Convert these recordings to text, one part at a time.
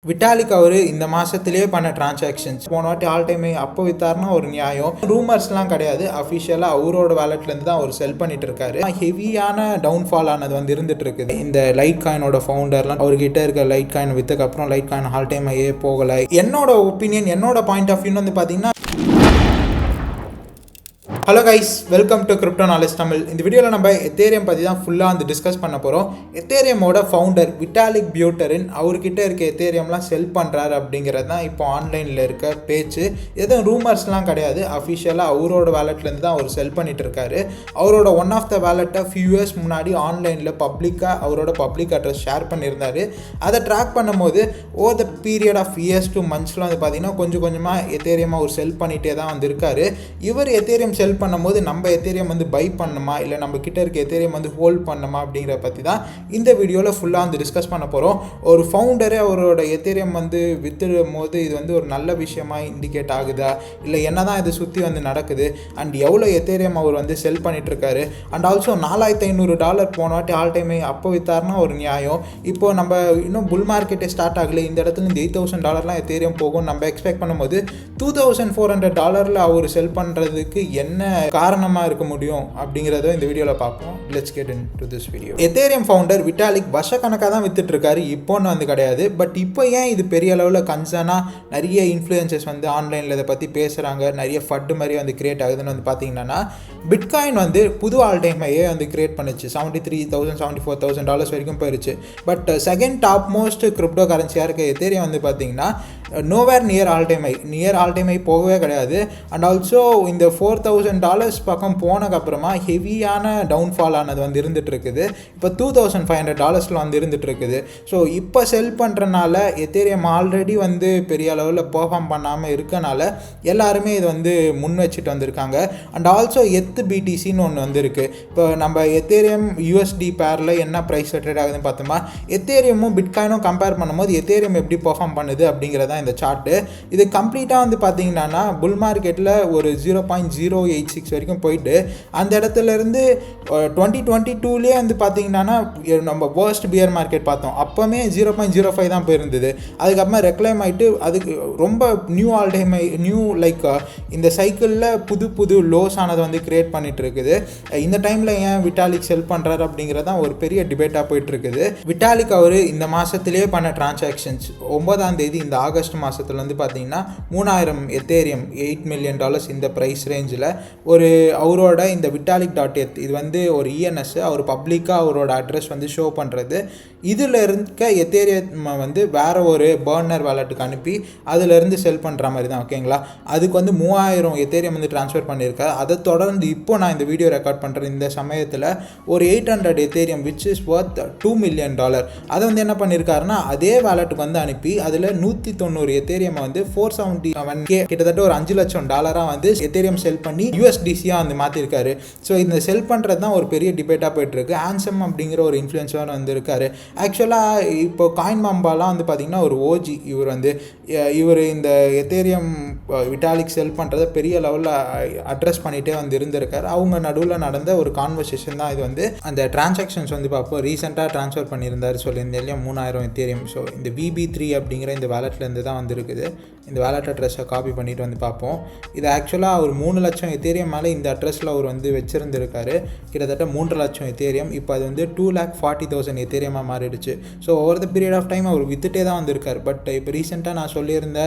Vitalik அவர் இந்த மாதத்துலேயே பண்ண டிரான்சாக்ஷன்ஸ் போன வாட்டி ஆல் டைம் அப்போ வித்தாருன்னா ஒரு நியாயம். ரூமர்ஸ்லாம் கிடையாது, அஃபிஷியலாக அவரோட வேலட்லேருந்து தான் அவர் செல் பண்ணிட்டு இருக்காரு. ஹெவியான டவுன்ஃபால் ஆனது வந்து இருந்துட்டு இருக்குது. இந்த லைட் காயினோட ஃபவுண்டர்லாம் அவர்கிட்ட இருக்க லைட் காயின் வித்துக்கு அப்புறம் லைட் காயின் ஆல் டைம் போகலை. என்னோட ஒப்பீனியன், என்னோட பாயிண்ட் ஆஃப் வியூன்னு வந்து பார்த்தீங்கன்னா, hello guys, welcome to crypto knowledge Tamil. இந்த வீடியோவில் நம்ம எத்தேரியம் பற்றி தான் ஃபுல்லாக வந்து டிஸ்கஸ் பண்ண போகிறோம். எத்தேரியமோட ஃபவுண்டர் விட்டாலிக் பியூட்டரின் அவர்கிட்ட இருக்க எத்தேரியம்லாம் செல் பண்ணுறாரு அப்படிங்கிறது தான் இப்போ ஆன்லைனில் இருக்க பேச்சு. எதுவும் ரூமர்ஸ்லாம் கிடையாது, அஃபிஷியலாக அவரோட வேலட்லேருந்து தான் அவர் செல் பண்ணிட்டு இருக்காரு. அவரோட ஒன் ஆஃப் த வேலட்டை ஃபியூ இயர்ஸ் முன்னாடி ஆன்லைனில் பப்ளிக்காக அவரோட பப்ளிக் அட்ரஸ் ஷேர் பண்ணியிருந்தார். அதை ட்ராக் பண்ணும்போது over the period of years to மந்த்ஸ்லாம் வந்து பார்த்திங்கன்னா கொஞ்சம் கொஞ்சமாக எத்தேரியமாக அவர் செல் பண்ணிகிட்டே தான் வந்திருக்காரு. இவர் எத்தேரியம் செல் பண்ணும்போது நம்ம எத்தேரியம் வந்து பை பண்ணணுமா இல்லை நம்ம கிட்ட இருக்க எத்தேரியம் வந்து ஹோல்ட் பண்ணணுமா அப்படிங்கிற பற்றி தான் இந்த வீடியோவில் ஃபுல்லாக வந்து டிஸ்கஸ் பண்ண போகிறோம். ஒரு ஃபவுண்டரே அவரோட எத்தேரியம் வந்து வித்துடும் போது இது வந்து ஒரு நல்ல விஷயமா இண்டிகேட் ஆகுதா, இல்லை என்ன தான் இது சுற்றி வந்து நடக்குது, அண்ட் எவ்வளோ எத்தேரியம் அவர் வந்து செல் பண்ணிகிட்ருக்காரு. அண்ட் ஆல்சோ $4,500 போன வாட்டி ஆல் டைம் அப்போ வித்தாருன்னா ஒரு நியாயம். இப்போது நம்ம இன்னும் புல் மார்க்கெட்டே ஸ்டார்ட் ஆகலை, இந்த இடத்துல இந்த $8,000 எத்தேரியம் போகும் நம்ம எக்ஸ்பெக்ட் பண்ணும்போது $2,400 அவர் செல் பண்ணுறதுக்கு என்ன காரணமாக இருக்க முடியும் அப்படிங்கிறத இந்த வீடியோவில் பார்ப்போம். Let's get into this video. Ethereum founder Vitalik வருஷக்கணக்காக தான் வித்துட்டு இருக்காரு, இப்போன்னு வந்து கிடையாது. பட் இப்போ ஏன் இது பெரிய அளவில் கன்சர்னாக நிறைய இன்ஃப்ளூயன்சஸ் வந்து ஆன்லைனில் இதை பற்றி பேசுகிறாங்க, நிறைய ஃபட்டு மாதிரி வந்து கிரியேட் ஆகுதுன்னு வந்து பார்த்தீங்கன்னா, பிட்காயின் வந்து புது ஆல் டைமையே வந்து கிரியேட் பண்ணிச்சு. $73,000 $74,000 வரைக்கும் போயிடுச்சு. But second top most crypto கரன்சியாக இருக்க எத்தேரியம் வந்து பார்த்தீங்கன்னா nowhere near all time high போகவே கிடையாது. அண்ட் ஆல்சோ இந்த $4,000 பக்கம் போனதுக்கப்புறமா ஹெவியான டவுன்ஃபால் ஆனது வந்து இருந்துட்டு இருக்குது. இப்போ $2,500 வந்து இருந்துட்டு இருக்குது. ஸோ இப்போ செல் பண்ணுறனால எத்தேரியம் ஆல்ரெடி வந்து பெரிய அளவில் பெர்ஃபார்ம் பண்ணாமல் இருக்கனால எல்லாருமே இது வந்து முன் வச்சுட்டு வந்திருக்காங்க. அண்ட் ஆல்சோ பிடிசின்னு ஒன்று வந்து இருக்குது. இப்போ நம்ம எத்தேரியம் USD பேரில் என்ன ப்ரைஸ் ட்ரேட் ஆகுதுன்னு பார்த்தோமா, எத்தேரியமும் பிட்காயினும் கம்பேர் பண்ணும்போது எத்தேரியம் எப்படி பெர்ஃபார்ம் பண்ணுது அப்படிங்கிறத இந்த சார்ட்டு. இது கம்ப்ளீட்டாக வந்து பார்த்தீங்கன்னா புல் மார்க்கெட்டில் ஒரு 0.086 வரைக்கும் போயிட்டு அந்த இடத்துல இருந்து 2022 வந்து பார்த்தீங்கன்னா நம்ம வேர்ஸ்ட் பியர் மார்க்கெட் பார்த்தோம், அப்போவுமே 0.05 தான் போயிருந்தது. அதுக்கப்புறமா ரெக்ளைம் ஆகிட்டு அதுக்கு ரொம்ப new all time new like இந்த சைக்கிளில் புது லோஸ் ஆனது வந்து கிரியேட் பண்ணிட்டு இருக்குது. இந்த டைமில் ஏன் விட்டாலிக் செல் பண்ணுறாரு அப்படிங்கிறது தான் ஒரு பெரிய டிபேட்டாக போயிட்டு இருக்குது. விட்டாலிக் அவர் இந்த மாதத்துலேயே பண்ண டிரான்சாக்ஷன்ஸ் 9ஆம் தேதி இந்த ஆகஸ்ட் மாதத்தில் வந்து பார்த்தீங்கன்னா 3000 எத்தேரியம் $8 million இந்த ப்ரைஸ் ரேஞ்சில் ஒரு அவரோட இந்த vitalik.eth இது வந்து ஒரு ENS அவர் பப்ளிக்காக அவரோட அட்ரஸ் வந்து ஷோ பண்ணுறது. இதில் இருக்க எத்தேரியம் வந்து வேறு ஒரு பர்னர் வேலட்டுக்கு அனுப்பி அதிலேருந்து செல் பண்ணுற மாதிரி தான், ஓகேங்களா. அதுக்கு வந்து 3000 எத்தேரியம் வந்து ட்ரான்ஸ்ஃபர் பண்ணியிருக்காரு. அதை தொடர்ந்து இப்போ நான் இந்த வீடியோ ரெக்கார்ட் பண்ணுற இந்த சமயத்தில் ஒரு 800 Ethereum which is worth $2 million அதை வந்து என்ன பண்ணியிருக்காருன்னா அதே வேலட்டுக்கு வந்து அனுப்பி அதில் 190 எத்தேரியம் வந்து $477K கிட்டத்தட்ட ஒரு $5 லட்சம் வந்து எத்தேரியம் செல் பண்ணி USDC-யாக வந்து மாற்றிருக்காரு. ஸோ இந்த செல் பண்ணுறது தான் ஒரு பெரிய டிபேட்டாக போயிட்டுருக்கு. ஆன்சம் அப்படிங்கிற ஒரு இன்ஃப்ளூயன்ஸர் வந்து இருக்காரு. ஆக்சுவலாக இப்போ காயின் மாம்பாலாம் வந்து பார்த்திங்கன்னா ஒரு ஓஜி. இவர் இந்த எத்தேரியம் விட்டாலிக் செல் பண்ணுறதை பெரிய லெவலில் அட்ரஸ் பண்ணிகிட்டே வந்து இருந்திருக்காரு. அவங்க நடுவில் நடந்த ஒரு கான்வர்சேஷன் தான் இது வந்து. அந்த டிரான்சாக்ஷன்ஸ் வந்து பார்ப்போம். ரீசெண்டாக ட்ரான்ஸ்ஃபர் பண்ணியிருந்தார் சொல்லியிருந்தேன் 3000 எத்தேரியம். ஸோ இந்த VB3 அப்படிங்கிற இந்த வேலட்லேருந்து தான் வந்துருக்குது. இந்த வேலட் அட்ரஸை காப்பி பண்ணிட்டு வந்து பார்ப்போம். இது ஆக்சுவலாக ஒரு 3 லட்சம் எத்தேரியம் மேலே இந்த அட்ரஸில் அவர் வந்து வச்சுருந்துருக்காரு. கிட்டத்தட்ட 3 லட்சம் எத்தேரியம். இப்போ அது வந்து 2,40,000 எத்தேரியமாக மாறிடுச்சு. So over the period of time அவர் வித்துட்டே தான் வந்திருக்கார். பட் இப்போ ரீசெண்டாக நான் சொல்லியிருந்த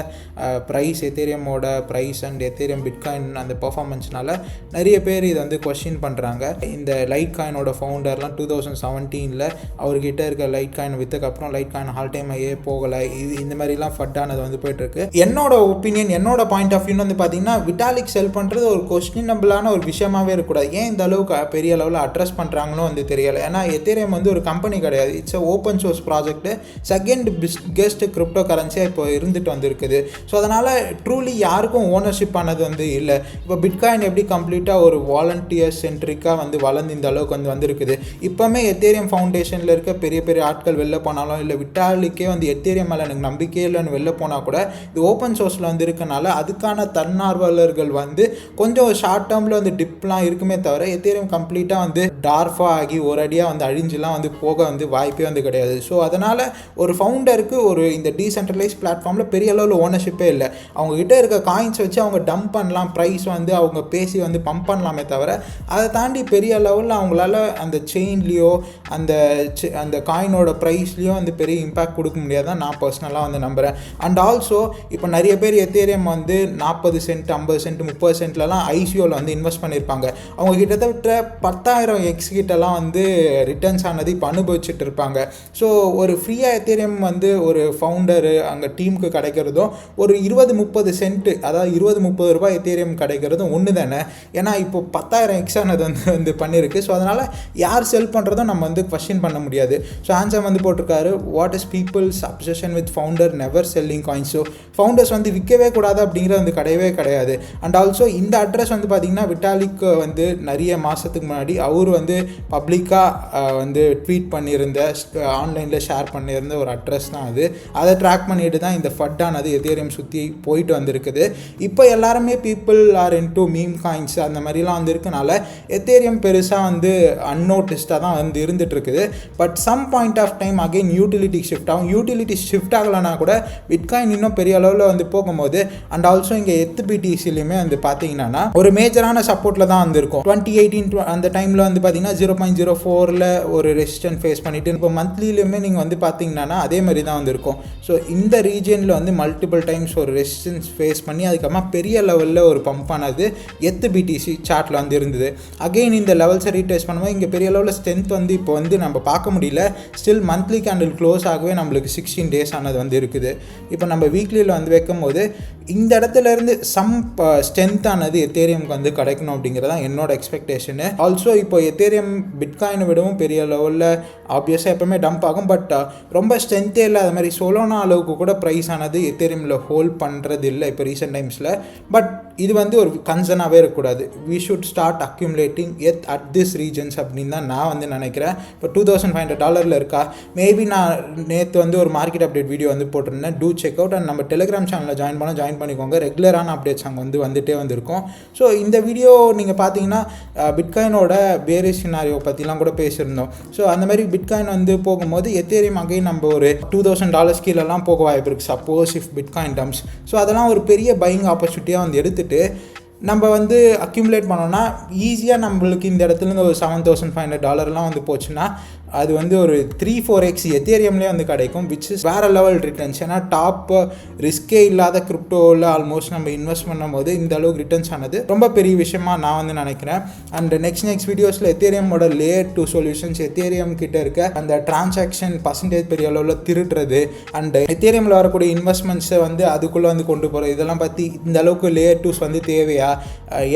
ப்ரைஸ் எத்தேரியமோட ப்ரைஸ் அண்ட் எத்தேரியம் பிட்காயின் அந்த பர்ஃபார்மன்ஸ்னால நிறைய பேர் இதை வந்து கொஸ்டின் பண்ணுறாங்க. இந்த லைட் காயினோட ஃபவுண்டர்லாம் 2017 அவர்கிட்ட இருக்க லைட் காயின் வித்துக்கப்புறம் லைட் காயின் ஆல் டைம் போகலை, இது இந்த மாதிரிலாம் ஃபட்டானது வந்து போயிட்டுருக்கு. என்னோட ஒப்பீனியன், என்னோட பாயிண்ட் ஆஃப் வியூன்னு வந்து பார்த்தீங்கன்னா, விட்டாலிக் செல் பண்ணுறது ஒரு கொஸ்டினபிளான ஒரு விஷயமாகவே இருக்கக்கூடாது. ஏன் இந்த அளவுக்கு பெரிய அளவில் அட்ரஸ் பண்ணுறாங்கன்னு வந்து தெரியலை. ஏன்னா எத்தேரியம் வந்து ஒரு கம்பெனி கிடையாது, it's open source project. Second biggest crypto கரன்சியாக இப்போ இருந்துட்டு வந்துருக்குது. ஸோ அதனால் ட்ரூலி யாருக்கும் ஓனர்ஷிப் ஆனது வந்து இல்லை. இப்போ பிட்காயின் எப்படி கம்ப்ளீட்டாக ஒரு வாலண்டியர் சென்ட்ரிக்காக வந்து வளர்ந்து இந்த அளவுக்கு வந்து வந்திருக்குது. இப்போவுமே எத்தேரியம் ஃபவுண்டேஷனில் இருக்க பெரிய பெரிய ஆட்கள் வெளில போனாலும் இல்லை விட்டாலிக்கே வந்து எத்தேரியம் மேலே எனக்கு நம்பிக்கையே இல்லைன்னு வெளில போனால் கூட இது ஓப்பன் சோர்ஸில் வந்து இருக்கனால அதுக்கான தன்னார்வலர்கள் வந்து கொஞ்சம் ஷார்ட் டேர்மில் வந்து டிப்லாம் இருக்குமே தவிர எத்தேரியம் கம்ப்ளீட்டாக வந்து டார்ஃபாக ஆகி ஒரு அடியாக வந்து அழிஞ்சுலாம் வந்து போக வந்து வாய்ப்பே வந்து கிடையாது. ஸோ அதனால் ஒரு ஃபவுண்டருக்கு ஒரு இந்த டீசென்ட்ரலைஸ் பிளாட்ஃபார்மில் பெரிய அளவில் ஓனர்ஷிப்பே இல்லை. அவங்ககிட்ட இருக்க காயின்ஸ் வச்சு அவங்க டம்ப் பண்ணலாம், ப்ரைஸ் வந்து அவங்க பேசி வந்து பம்ப் பண்ணலாமே தவிர அதை தாண்டி பெரிய லெவலில் அவங்களால அந்த செயின்லேயோ அந்த காயினோட ப்ரைஸ்லேயோ வந்து பெரிய இம்பேக்ட் கொடுக்க முடியாதான் நான் பர்சனலாக வந்து நம்புகிறேன். அண்ட் ஆல்சோ இப்போ நிறைய பேர் எத்தேரியம் வந்து 40 சென்ட் 50 சென்ட் 30 சென்ட்லலாம் ஐசிஓவில் வந்து இன்வெஸ்ட் பண்ணியிருப்பாங்க. அவங்க கிட்டத்தட்ட 10,000 எக்ஸ் கிட்டலாம் வந்து ரிட்டர்ன்ஸ் ஆனது இப்போ அனுபவிச்சுட்டு இருப்பாங்க. ஸோ ஒரு ஃப்ரீயாக எத்தேரியம் வந்து ஒரு ஃபவுண்டரு அங்கே டீமுக்கு கிடைக்கிறதும் ஒரு 20-30 சென்ட் அதாவது 20-30 ரூபாய் எத்தேரியம் கிடைக்கிறதும் ஒன்று தானே. ஏன்னா இப்போ 10,000 எக்ஸ் ஆனது வந்து பண்ணியிருக்கு. ஸோ அதனால் யார் செல் பண்ணுறதும் நம்ம வந்து கொஸ்டின் பண்ண முடியாது. ஸோ ஆன்சர் வந்து போட்டிருக்காரு, what is people's obsession with founder never selling coins. So founders வந்து விற்கவே கூடாது அப்படிங்கிறது வந்து கிடையவே கிடையாது. அண்ட் ஆல்சோ இந்த அட்ரஸ் வந்து பார்த்திங்கன்னா விட்டாலிக் வந்து நிறைய மாதத்துக்கு முன்னாடி அவர் வந்து பப்ளிக்காக வந்து ட்வீட் பண்ணியிருந்த ஆன்லைனில் ஷேர் பண்ணியிருந்த ஒரு அட்ரஸ் தான் அது. அதை ட்ராக் பண்ணிட்டு தான் இந்த ஃபட்டானது எத்தேரியம் சுற்றி போயிட்டு வந்திருக்குது. இப்போ எல்லாருமே people are into meme coins அந்த மாதிரிலாம் வந்து இருக்கனால எத்தேரியம் பெருசாக வந்து அன்னோட்டிஸ்டாக தான் வந்து இருந்துகிட்ருக்குது. But some point of time again utility shift ஆகும். யூட்டிலிட்டி ஷிஃப்ட் ஆகலைன்னா கூட பிட்காயின் இன்னும் பெரிய அளவில் வந்து போகும்போது அண்ட் ஆல்சோ இங்கே எத்பிடிசிலையுமே வந்து பார்த்தீங்கன்னா ஒரு மேஜரான சப்போர்ட்டில் தான் வந்துருக்கும். 2018 அந்த டைமில் வந்து பார்த்தீங்கன்னா 0.04 ஒரு ரெசிஸ்டன்ஸ் ஃபேஸ் பண்ணிவிட்டு இப்போ மந்த்லியிலுமே நீங்கள் வந்து பார்த்தீங்கன்னா அதே மாதிரி தான் வந்துருக்கும். ஸோ இந்த ரீஜனில் வந்து மல்டிபிள் டைம்ஸ் ஒரு ரெசிஸ்டன்ஸ் ஃபேஸ் பண்ணி அதுக்கப்புறமா பெரிய லெவலில் ஒரு பம்ப் ஆனது எத்பிடிசி சார்ட்டில் வந்து இருந்தது. அகெயின் இந்த லெவல்ஸை ரீடெஸ்ட் பண்ணும்போது இங்கே பெரிய லெவலில் ஸ்ட்ரென்த் வந்து இப்போ வந்து நம்ம பார்க்க முடியல. ஸ்டில் மந்த்லி கேண்டில் க்ளோஸ் ஆகவே நம்மளுக்கு 16 டேஸ் ஆனது வந்து இருக்குது. இப்போ நம்ம வீக்லியில் வந்து வைக்கும் போது இந்த இடத்துல இருந்து சம் ஸ்ட்ரென்த் ஆனது எத்தேரியம்க்கு வந்து கிடைக்கணும் அப்படிங்கிறதான் என்னோட எக்ஸ்பெக்டேஷனு. ஆல்சோ இப்போ எத்தேரியம் பிட்காயினை விடவும் பெரிய லெவலில் ஆப்வியஸாக எப்பவுமே டம்ப் ஆகும். பட் ரொம்ப ஸ்ட்ரென்த்தே இல்லை. அது மாதிரி சொலோனா அளவுக்கு கூட ப்ரைஸ் ஆனது எத்தேரியமில் ஹோல்ட் பண்ணுறது இல்லை இப்போ ரீசெண்ட் டைம்ஸில். பட் இது வந்து ஒரு கன்சர்னாகவே இருக்கக்கூடாது. We should start accumulating at this regions அப்படின்னு தான் நான் வந்து நினைக்கிறேன். இப்போ $2,500 இருக்கா. மேபி நான் நேற்று வந்து ஒரு மார்க்கெட் அப்டேட் வீடியோ வந்து போட்டிருந்தேன். To check out. அண்ட் நம்ம டெலிகிராம் சேனலில் ஜாயின் பண்ணிக்கோங்க. ரெகுலரான அப்டேட்ஸ் அங்கே வந்துகிட்டே வந்திருக்கும். ஸோ இந்த வீடியோ நீங்கள் பார்த்தீங்கன்னா பிட்காயினோட பேரிஷ் சினாரியோ பற்றிலாம் கூட பேசியிருந்தோம். ஸோ அந்த மாதிரி பிட்காயின் வந்து போகும்போது எத்தேரியம் அகைன் நம்ம ஒரு $2,000 கீழெல்லாம் போக வாய்ப்பு இருக்குது சப்போஸ் இஃப் பிட்காயின் டம்ஸ். ஸோ அதெல்லாம் ஒரு பெரிய பையிங் ஆப்பர்ச்சுனிட்டியாக வந்து எடுத்துகிட்டு நம்ம வந்து அக்யூமுலேட் பண்ணோன்னா ஈஸியாக நம்மளுக்கு இந்த இடத்துலேருந்து ஒரு $7,500 வந்து போச்சுன்னா அது வந்து ஒரு 3-4x எத்தேரியம்லேயே வந்து கிடைக்கும். விச் இஸ் வேறு லெவல் ரிட்டர்ன்ஸ். ஏன்னா டாப் ரிஸ்கே இல்லாத கிரிப்டோவில் ஆல்மோஸ்ட் நம்ம இன்வெஸ்ட் பண்ணும் போது இந்த அளவுக்கு ரிட்டர்ன்ஸ் ஆனது ரொம்ப பெரிய விஷயமா நான் வந்து நினைக்கிறேன். அண்ட் நெக்ஸ்ட் வீடியோஸில் எத்தேரியமோட லேயர் 2 சொல்யூஷன்ஸ், எத்தேரியம் கிட்ட இருக்க அந்த டிரான்சாக்ஷன் பர்சன்டேஜ் பெரிய அளவில் திருடுறது அண்ட் எத்தேரியமில் வரக்கூடிய இன்வெஸ்ட்மெண்ட்ஸை வந்து அதுக்குள்ளே வந்து கொண்டு போகிறது, இதெல்லாம் பற்றி இந்த அளவுக்கு லேயர் 2s வந்து தேவையா,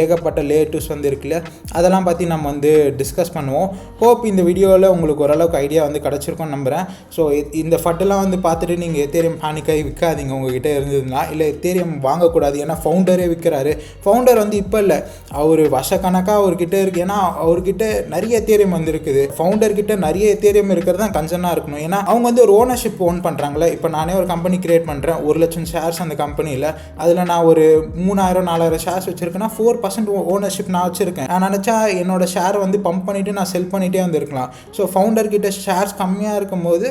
ஏகப்பட்ட லேயர் 2s வந்து இருக்குல்ல, அதெல்லாம் பற்றி நம்ம வந்து டிஸ்கஸ் பண்ணுவோம். ஹோப் இந்த வீடியோவில் உங்களுக்கு ஓரளவுக்கு ஐடியா வந்து கிடச்சிருக்கும்னு நம்புகிறேன். ஸோ இந்த ஃபட்டெல்லாம் வந்து பார்த்துட்டு நீங்கள் எத்தேரியம் பேனிக்காகி விற்காதீங்க உங்ககிட்ட இருந்ததுன்னா. இல்லை எத்தேரியம் வாங்கக்கூடாது. ஏன்னா ஃபவுண்டரே விற்கிறாரு. ஃபவுண்டர் வந்து இப்போ இல்லை, அவர் வருஷக்கணக்காக அவர்கிட்ட இருக்குது. ஏன்னா அவர்கிட்ட நிறைய எத்தேரியம் வந்து இருக்குது. ஃபவுண்டர்கிட்ட நிறைய எத்தேரியம் இருக்கிறது தான் கன்சர்னாக இருக்கணும். ஏன்னா அவங்க வந்து ஒரு ஓனர்ஷிப் ஓன் பண்ணுறாங்களே. இப்போ நானே ஒரு கம்பெனி கிரியேட் பண்ணுறேன், 1,00,000 ஷேர்ஸ் அந்த கம்பெனியில். அதில் நான் ஒரு 3,000-4,000 ஷேர்ஸ் வச்சுருக்கேன்னா 4% ஓனர்ஷிப் நான் வச்சுருக்கேன். நான் நினச்சா என்னோட ஷேர் வந்து பம்ப் பண்ணிவிட்டு நான் செல் பண்ணிகிட்டே வந்துருக்கலாம். ஸோ ஃபவுண்டர்கிட்ட ஷேர்ஸ் கம்மியாக இருக்கும்போது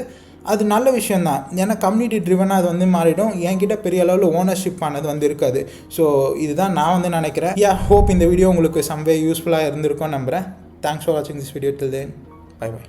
அது நல்ல விஷயந்தான். ஏன்னா கம்யூனிட்டி ட்ரிவனாக அது வந்து மாறிடும். என்கிட்ட பெரிய அளவில் ஓனர்ஷிப் ஆனது வந்து இருக்காது. ஸோ இதுதான் நான் வந்து நினைக்கிறேன். ஹோப் இந்த வீடியோ உங்களுக்கு சம்வே யூஸ்ஃபுல்லாக இருந்திருக்கும்னு நம்புகிறேன். தேங்க்ஸ் ஃபார் வாட்சிங் this video. Till then bye by.